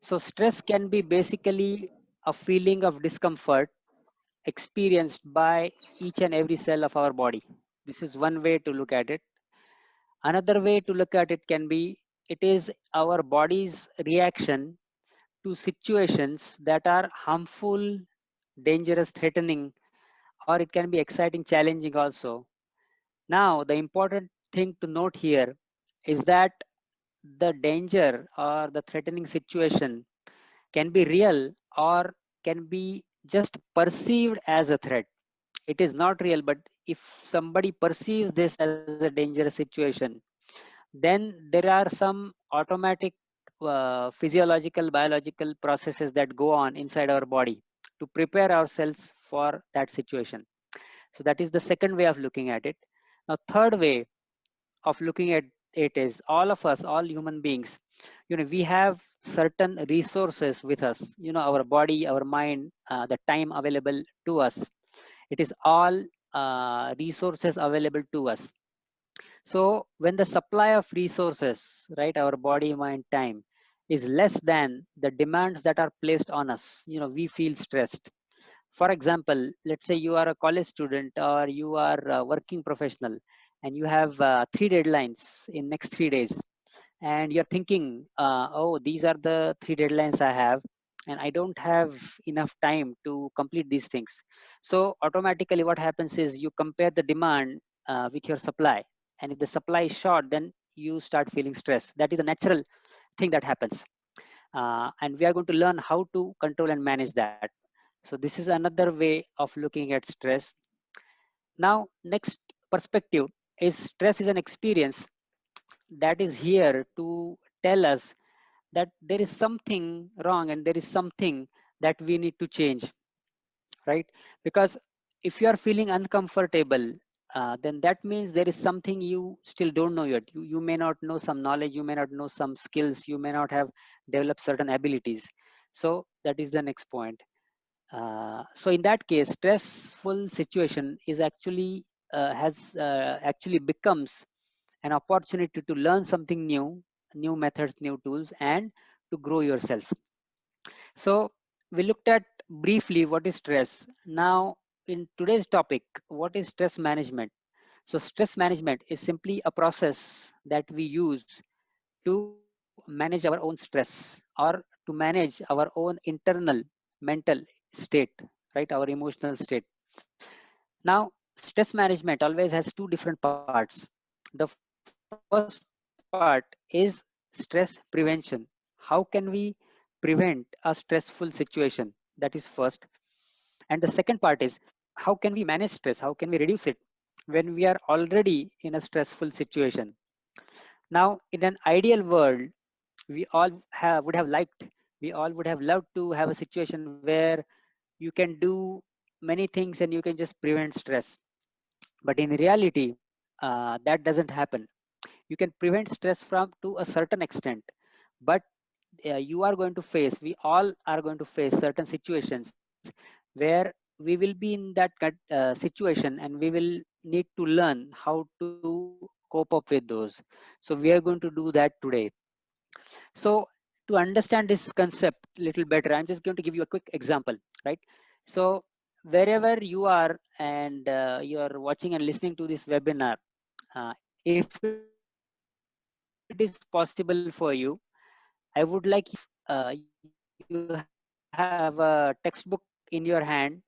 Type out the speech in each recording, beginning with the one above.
So stress can be basically a feeling of discomfort experienced by each and every cell of our body. This is one way to look at it. Another way to look at it can be it is our body's reaction to situations that are harmful, dangerous, threatening, or it can be exciting, challenging also. Now, the important thing to note here is that the danger or the threatening situation can be real or can be just perceived as a threat. It is not real, but if somebody perceives this as a dangerous situation, then there are some automatic physiological, biological processes that go on inside our body to prepare ourselves for that situation. So that is the second way of looking at it. Now, third way of looking at it is all of us, all human beings, we have certain resources with us, our body, our mind, the time available to us. It is all resources available to us. So when the supply of resources, right, our body, mind, time is less than the demands that are placed on us, we feel stressed. For example, let's say you are a college student or you are a working professional and you have 3 deadlines in next 3 days, and you're thinking, oh, these are the 3 deadlines I have, and I don't have enough time to complete these things. So automatically what happens is you compare the demand with your supply, and if the supply is short, then you start feeling stress. That is a natural thing that happens, and we are going to learn how to control and manage that. So this is another way of looking at stress. Now, next perspective is stress is an experience that is here to tell us that there is something wrong and there is something that we need to change, right? Because if you are feeling uncomfortable, then that means there is something you still don't know yet. You may not know some knowledge, you may not know some skills, you may not have developed certain abilities. So that is the next point. So in that case, stressful situation is actually has actually becomes an opportunity to learn something new, new methods, new tools, and to grow yourself. So we looked at briefly what is stress. Now, in today's topic, what is stress management? So stress management is simply a process that we use to manage our own stress or to manage our own internal mental state, right? Our emotional state. Now, stress management always has two different parts. The first part is stress prevention. How can we prevent a stressful situation? That is first. And the second part is how can we manage stress? How can we reduce it when we are already in a stressful situation? Now, in an ideal world, we all would have liked, we all would have loved to have a situation where you can do many things and you can just prevent stress. But in reality, that doesn't happen. You can prevent stress from to a certain extent, but you are going to face, we all are going to face certain situations where we will be in that situation and we will need to learn how to cope up with those. So we are going to do that today. So to understand this concept a little better, I'm just going to give you a quick example, right? So wherever you are and you are watching and listening to this webinar, if it is possible for you, I would like you have a textbook in your hand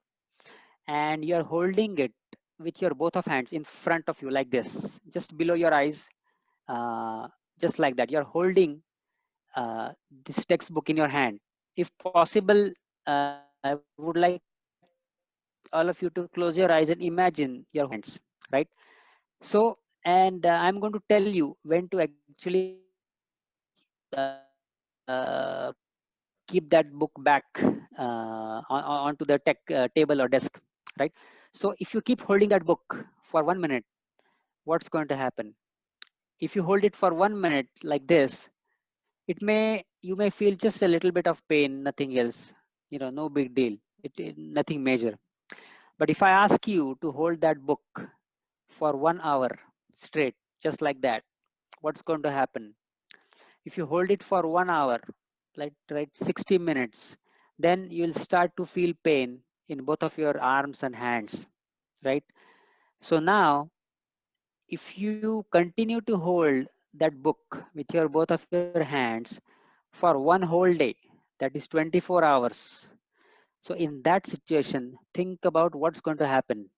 and you're holding it with your both of hands in front of you like this, just below your eyes, just like that. You're holding this textbook in your hand. If possible, I would like all of you to close your eyes and imagine your hands, right? So, and I'm going to tell you when to actually keep that book back onto the table or desk, right? So if you keep holding that book for 1 minute, what's going to happen? If you hold it for 1 minute like this, you may feel just a little bit of pain, nothing else, no big deal, nothing major. But if I ask you to hold that book for 1 hour straight, just like that, what's going to happen? If you hold it for 1 hour, right 60 minutes, then you'll start to feel pain in both of your arms and hands, right? So now, if you continue to hold that book with your both of your hands for one whole day, that is 24 hours. So in that situation, think about what's going to happen.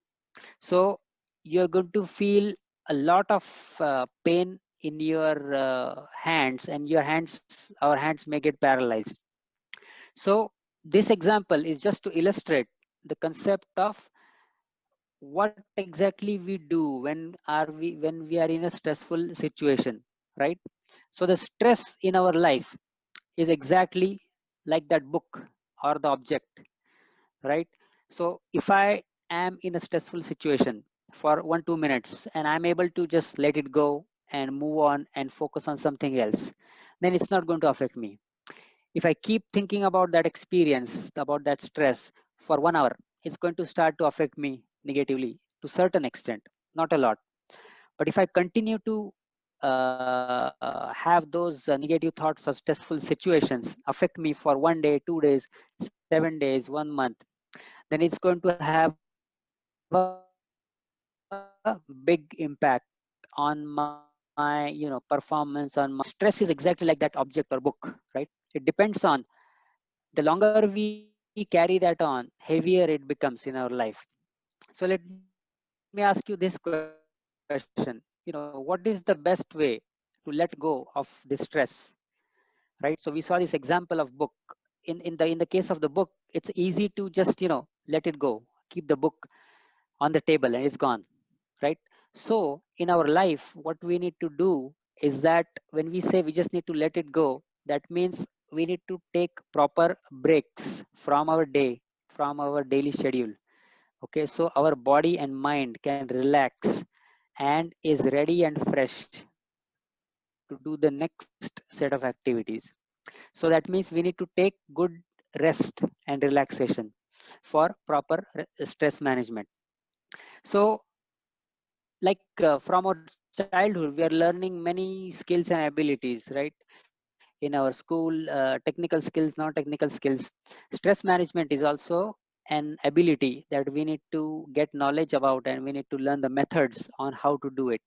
So you're going to feel a lot of pain in your hands, and our hands may get paralyzed. So this example is just to illustrate the concept of what exactly we do when we are in a stressful situation, right? So the stress in our life is exactly like that book or the object, right? So if I am in a stressful situation for 1 2 minutes and I'm able to just let it go and move on and focus on something else, then it's not going to affect me. If I keep thinking about that experience, about that stress for 1 hour, it's going to start to affect me negatively to certain extent, not a lot. But if I continue to have those negative thoughts or stressful situations affect me for 1 day, 2 days, 7 days, 1 month, then it's going to have a big impact on my performance on my stress is exactly like that object or book, right? It depends on the longer we carry that on, heavier it becomes in our life. So let me ask you this question, what is the best way to let go of this stress, right? So we saw this example of book. In the case of the book, it's easy to just let it go, keep the book on the table, and it's gone, right? So in our life, what we need to do is that when we say we just need to let it go, that means we need to take proper breaks from our day, from our daily schedule. Okay, so our body and mind can relax and is ready and fresh to do the next set of activities. So that means we need to take good rest and relaxation for proper stress management. So from our childhood, we are learning many skills and abilities, right? In our school, technical skills, non-technical skills. Stress management is also an ability that we need to get knowledge about, and we need to learn the methods on how to do it.